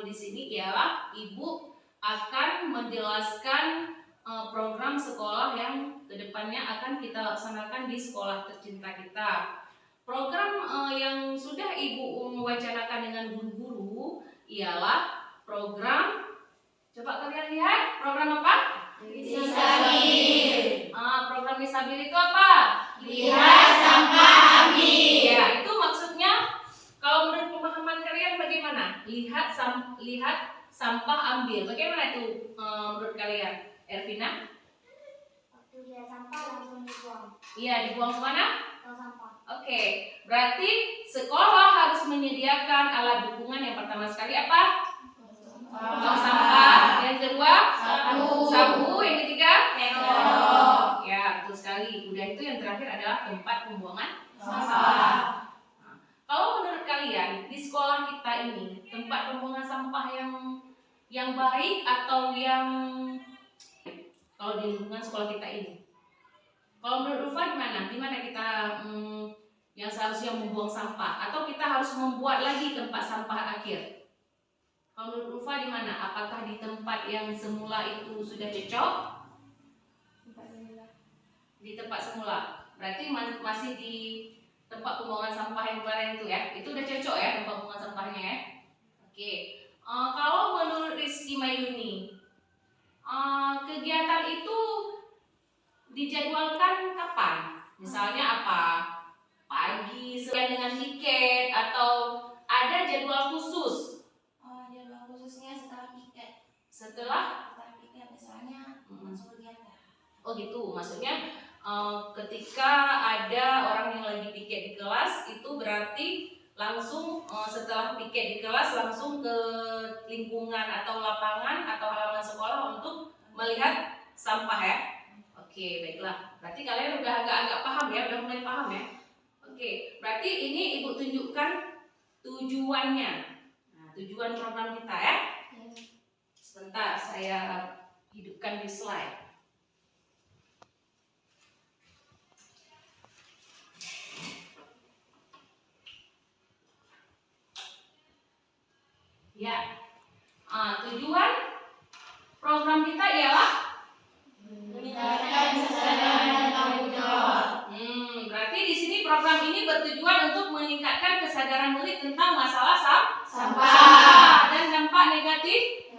di sini ialah Ibu akan menjelaskan program sekolah yang kedepannya akan kita laksanakan di sekolah tercinta kita. Program yang sudah Ibu wacanakan dengan guru-guru ialah program, coba kalian lihat, program apa? Disabil. Program disabil itu apa? Lihat, sampah, ambil. Ya, itu maksudnya kalau menurut pemahaman kalian bagaimana? Lihat, sampah, ambil. Bagaimana itu menurut kalian? Ervina? Waktu lihat sampah langsung dibuang. Iya, dibuang kemana? Ke sampah. Oke, berarti sekolah harus menyediakan alat dukungan. Yang pertama sekali apa? Buang sampah. Yang kedua? Sapu. Yang ketiga? Sendok. Ya, betul sekali. Udah itu yang terakhir adalah tempat pembuangan Sampah. Nah, kalau menurut kalian di sekolah kita ini tempat pembuangan sampah yang baik atau yang kalau di lingkungan sekolah kita ini? Kalau menurut Rufa gimana? Gimana kita yang seharusnya membuang sampah atau kita harus membuat lagi tempat sampah akhir? Kalau menurut Rufa di mana? Apakah di tempat yang semula itu sudah cocok? Di tempat semula. Berarti masih di tempat pembuangan sampah yang kemarin itu ya. Itu udah cocok ya tempat pembuangan sampahnya ya. Oke. Kalau menurut Rizky Mayuni, kegiatan itu dijadwalkan kapan? Misalnya apa? Pagi sesuai dengan tiket atau ada jadwal khusus? Jadwal khususnya setelah tiket. Setelah misalnya langsung kegiatan. Oh gitu, maksudnya ketika ada orang yang lagi piket di kelas itu berarti langsung setelah piket di kelas langsung ke lingkungan atau lapangan atau halaman sekolah untuk melihat sampah ya. Oke, baiklah. Berarti kalian udah agak-agak paham ya, udah mulai paham ya. Oke, berarti ini Ibu tunjukkan tujuannya. Nah, tujuan program kita ya. Sebentar, saya hidupkan di slide. Ya, tujuan program kita ialah Meningkatkan kesadaran dan tanggung jawab. Berarti di sini program ini bertujuan untuk meningkatkan kesadaran murid tentang masalah sampah dan dampak negatif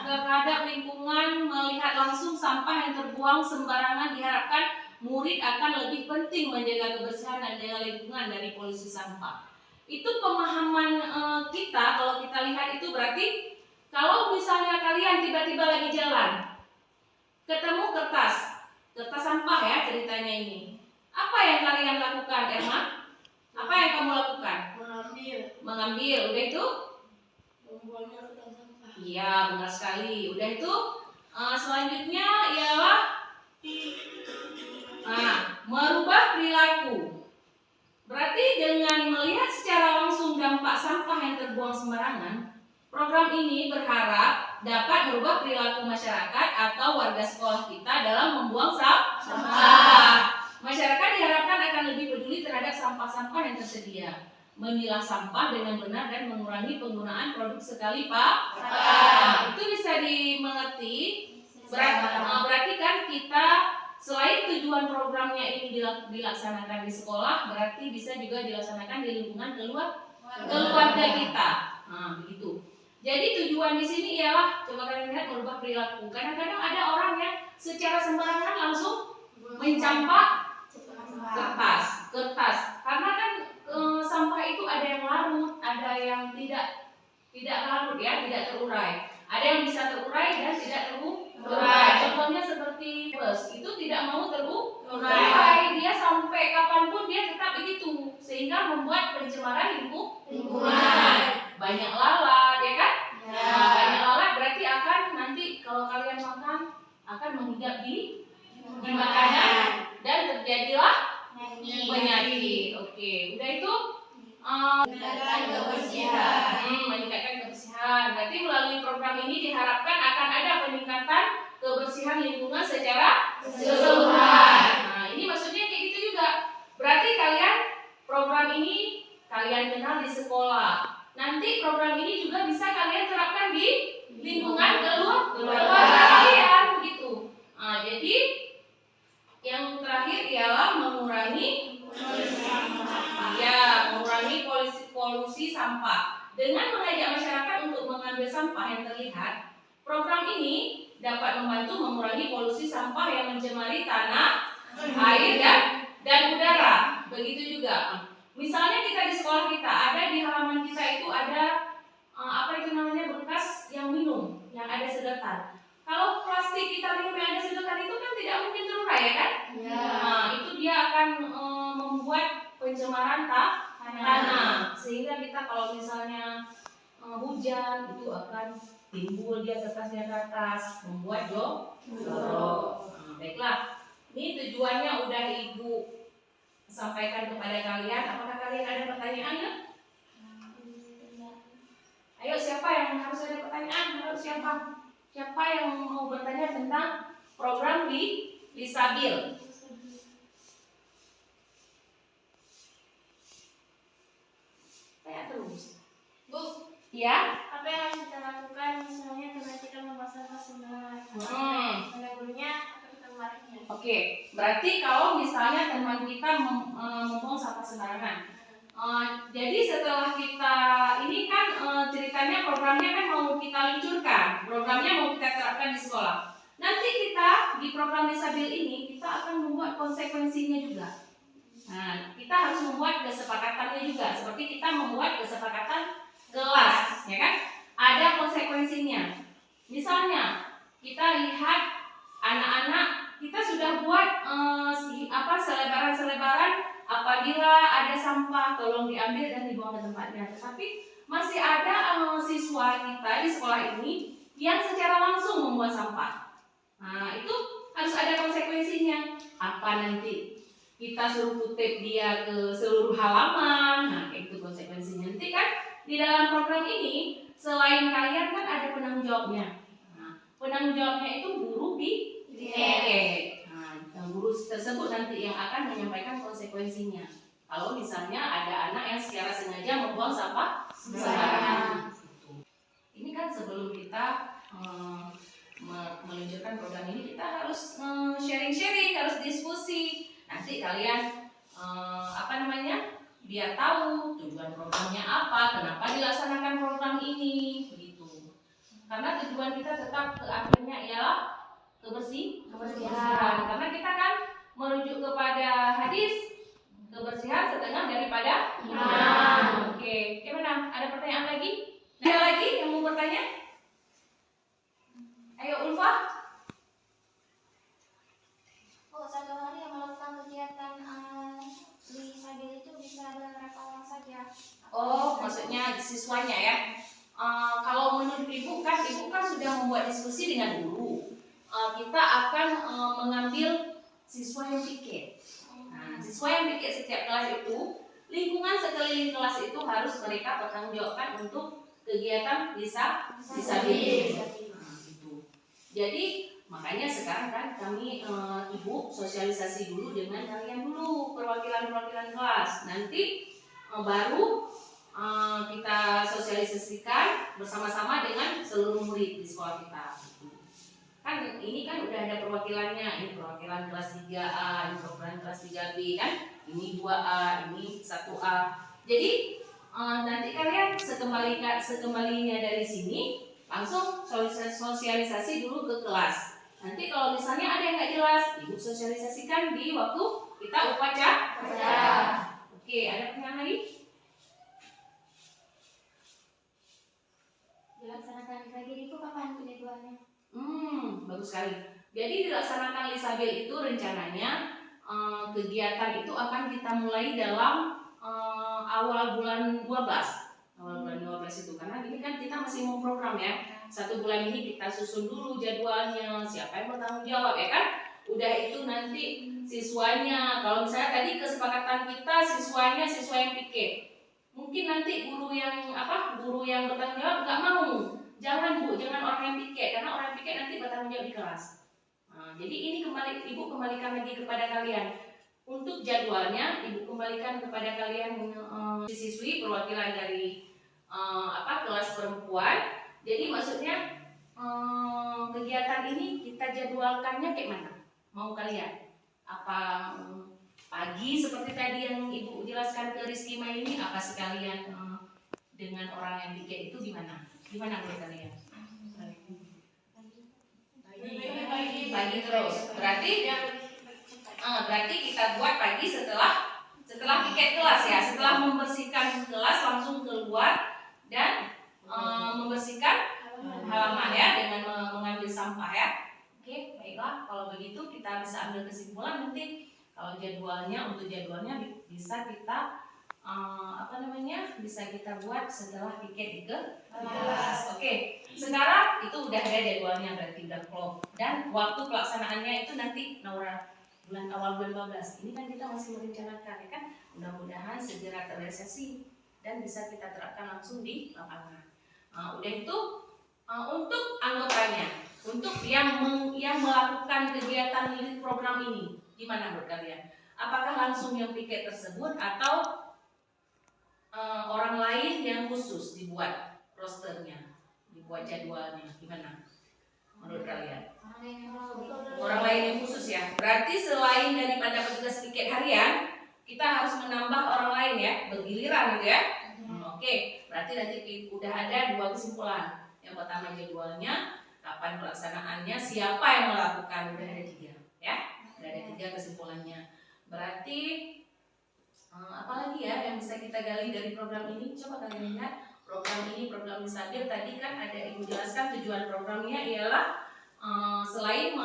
terhadap lingkungan. Melihat langsung sampah yang terbuang sembarangan, diharapkan murid akan lebih penting menjaga kebersihan dan jaga lingkungan dari polusi sampah. Itu pemahaman kita. Kalau kita lihat itu berarti kalau misalnya kalian tiba-tiba lagi jalan ketemu kertas sampah ya ceritanya ini, apa yang kalian lakukan, Emma? Apa yang kamu lakukan? Mengambil. Udah itu? Membuangnya ke tong sampah. Iya, benar sekali. Udah itu selanjutnya ialah merubah perilaku. Berarti dengan melihat secara langsung dampak sampah yang terbuang sembarangan, program ini berharap dapat merubah perilaku masyarakat atau warga sekolah kita dalam membuang sampah. Masyarakat diharapkan akan lebih peduli terhadap sampah-sampah yang tersedia, memilah sampah dengan benar dan mengurangi penggunaan produk sekali pakai. Itu bisa dimengerti. Berarti kan kita selain tujuan programnya ini dilaksanakan di sekolah, berarti bisa juga dilaksanakan di lingkungan keluarga kita. Begitu. Jadi tujuan di sini ialah, coba kalian lihat, merubah perilaku. Kadang-kadang ada orang yang secara sembarangan langsung mencampak kertas. Karena kan sampah itu ada yang larut, ada yang tidak larut ya, tidak terurai. Ada yang bisa terurai dan tidak terurai. Contohnya seperti bus, itu tidak mau terurai. Dia sampai kapanpun dia tetap begitu, sehingga membuat pencemaran lingkungan. Banyak lalat, ya kan? Banyak lalat berarti akan nanti kalau kalian makan akan menghingap di makanan dan terjadilah penyakit. Oke, udah itu Meningkatkan kebersihan. Meningkatkan kebersihan. Berarti melalui program ini diharapkan akan ada peningkatan kebersihan lingkungan secara keseluruhan. Nah, ini maksudnya kayak gitu juga. Berarti program ini kalian kenal di sekolah. Nanti program ini juga bisa kalian mengambil sampah yang terlihat, program ini dapat membantu mengurangi polusi sampah yang mencemari tanah, air, dan udara. Begitu juga. Misalnya kita di sekolah kita ada di halaman kita itu ada apa itu namanya bekas yang minum yang ada sedotan. Kalau plastik kita minum yang ada sedotan itu kan tidak mungkin terurai ya kan? Ya. Nah, itu dia akan membuat pencemaran tanah. Sehingga kita kalau misalnya hujan itu akan timbul dia kertas membuat jorok. Baiklah, ini tujuannya udah Ibu sampaikan kepada kalian. Apakah kalian ada pertanyaan ya? Ayo siapa yang harus ada pertanyaan? Ayo siapa? Siapa yang mau bertanya tentang program Lisabil? Tanya terus. Bu, Ya? apa yang harus kita lakukan misalnya karena kita membaca sembarangan? Ada gurunya atau kita marahnya? Oke, berarti kalau misalnya teman kita membuang sampah sembarangan, jadi setelah kita ini kan ceritanya programnya kan mau kita luncurkan, programnya mau kita terapkan di sekolah. Nanti kita di program Lisabil ini kita akan membuat konsekuensinya juga. Nah, kita harus membuat kesepakatannya juga, seperti kita membuat kesepakatan kelas, ya kan? Ada konsekuensinya. Misalnya kita lihat anak-anak kita sudah buat selebaran apabila ada sampah tolong diambil dan dibuang ke tempatnya. Tetapi masih ada siswa kita di sekolah ini yang secara langsung membuang sampah. Nah, itu harus ada konsekuensinya. Apa nanti? Kita suruh kutip dia ke seluruh halaman. Nah, kayak itu konsekuensinya. Nanti kan di dalam program ini selain kalian kan ada penanggung jawabnya. Nah, penanggung jawabnya itu guru Nah, guru tersebut nanti yang akan menyampaikan konsekuensinya. Kalau misalnya ada anak yang secara sengaja membuang sampah sembarangan. Ini kan sebelum kita meluncurkan program ini kita harus sharing-sharing, harus diskusi. Nanti kalian biar tahu tujuan programnya apa, kenapa dilaksanakan program ini, begitu. Karena tujuan kita tetap ke akhirnya ialah kebersihan. Karena kita kan merujuk kepada hadis kebersihan setengah daripada iman. Oke, gimana? Ada pertanyaan lagi? Ada lagi yang mau bertanya? Ayo Ulfa. Oh, satu hari yang melakukan kegiatan Lisabil itu bisa berapa orang saja? Oh, maksudnya siswanya ya. Kalau menurut ibu kan sudah membuat diskusi dengan guru. Kita akan mengambil siswa yang piket. Nah, siswa yang piket setiap kelas itu, lingkungan sekeliling kelas itu harus mereka bertanggungjawabkan untuk kegiatan Lisabil. Nah, gitu. Jadi makanya sekarang kan kami ibu sosialisasi dulu dengan kalian dulu perwakilan kelas. Nanti baru kita sosialisasikan bersama-sama dengan seluruh murid di sekolah kita. Kan ini kan udah ada perwakilannya, ini perwakilan kelas 3A, ini perwakilan kelas 3B kan, ini 2A, ini 1A. Jadi nanti kalian sekembalinya dari sini langsung sosialisasi dulu ke kelas. Nanti kalau misalnya ada yang nggak jelas, ibu sosialisasikan di waktu kita upacara. Oke, ada pertanyaan lagi? Dilaksanakan Lisabil itu kapan penyeduhannya? Bagus sekali. Jadi dilaksanakan Lisabil itu rencananya kegiatan itu akan kita mulai dalam awal bulan 12. Awal bulan 12 itu karena ini kan kita masih mau program ya. 1 bulan ini kita susun dulu jadwalnya, siapa yang bertanggung jawab ya kan? Udah itu nanti siswanya. Kalau misalnya tadi kesepakatan kita siswa yang piket. Mungkin nanti guru yang bertanggung jawab nggak mau. Jangan Bu, jangan orang yang piket, karena orang yang piket nanti bertanggung jawab di kelas. Nah, jadi ini Ibu kembalikan lagi kepada kalian. Untuk jadwalnya, Ibu kembalikan kepada kalian siswi perwakilan dari kelas perempuan. Jadi maksudnya kegiatan ini kita jadwalkannya kayak mana? Mau kalian? Apa pagi seperti tadi yang Ibu jelaskan ke Rizky ini, apa sekalian dengan orang yang piket itu gimana? Gimana menurut kalian? Pagi terus. Berarti kita buat pagi setelah piket kelas ya. Setelah membersihkan kelas langsung keluar dan membersihkan halaman ya dengan mengambil sampah ya. Oke, baiklah. Kalau begitu kita bisa ambil kesimpulan nanti kalau untuk jadwalnya bisa kita bisa kita buat setelah piket ke kelas. Oke, sekarang itu udah ada jadwalnya berarti udah klop dan waktu pelaksanaannya itu nanti Naura bulan awal bulan 12. Ini kan kita masih merencanakan ya kan. Mudah-mudahan segera terrealisasi dan bisa kita terapkan langsung di lapangan. Udah itu untuk anggotanya, untuk yang melakukan kegiatan unit program ini, gimana menurut kalian? Apakah langsung yang piket tersebut atau orang lain yang khusus dibuat rosternya, dibuat jadwalnya, gimana menurut kalian? Orang lain yang khusus ya. Berarti selain daripada petugas piket harian, kita harus menambah orang lain ya, bergiliran gitu ya. Oke, berarti nanti udah ada 2 kesimpulan. Yang pertama jadwalnya, kapan pelaksanaannya, siapa yang melakukan, udah ada 3 ya. Udah ada 3 kesimpulannya. Berarti apalagi ya yang bisa kita gali dari program ini? Coba kalian lihat program ini, program Misabil tadi kan ada ibu jelaskan tujuan programnya ialah selain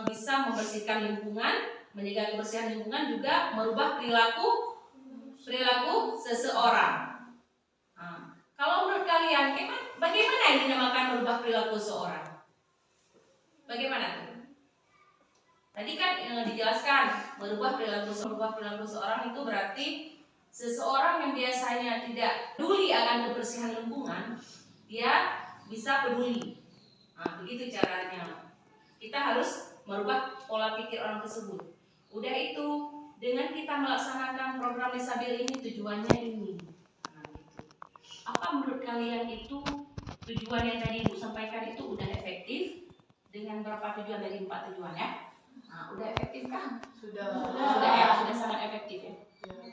bisa membersihkan lingkungan, menjaga kebersihan lingkungan, juga merubah perilaku seseorang. Kalau menurut kalian, bagaimana yang dinamakan merubah perilaku seseorang? Bagaimana tuh? Tadi kan dijelaskan merubah perilaku seseorang itu berarti seseorang yang biasanya tidak peduli akan kebersihan lingkungan, dia bisa peduli. Begitu caranya. Kita harus merubah pola pikir orang tersebut. Udah itu, dengan kita melaksanakan program Misabil ini tujuannya ini. Gitu. Apa menurut kalian itu tujuan yang tadi Ibu sampaikan itu udah efektif? Dengan berapa tujuan dari 4 tujuan ya? Udah efektif kan? Sudah ya, sudah sangat efektif ya.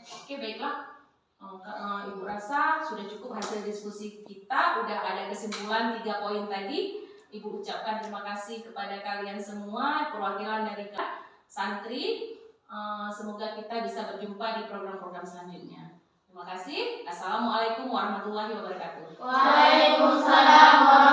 Oke, baiklah. Ibu rasa sudah cukup hasil diskusi kita. Udah ada kesimpulan 3 poin tadi. Ibu ucapkan terima kasih kepada kalian semua, perwakilan dari santri. Semoga kita bisa berjumpa di program-program selanjutnya. Terima kasih. Assalamualaikum warahmatullahi wabarakatuh. Waalaikumsalam warahmatullahi wabarakatuh.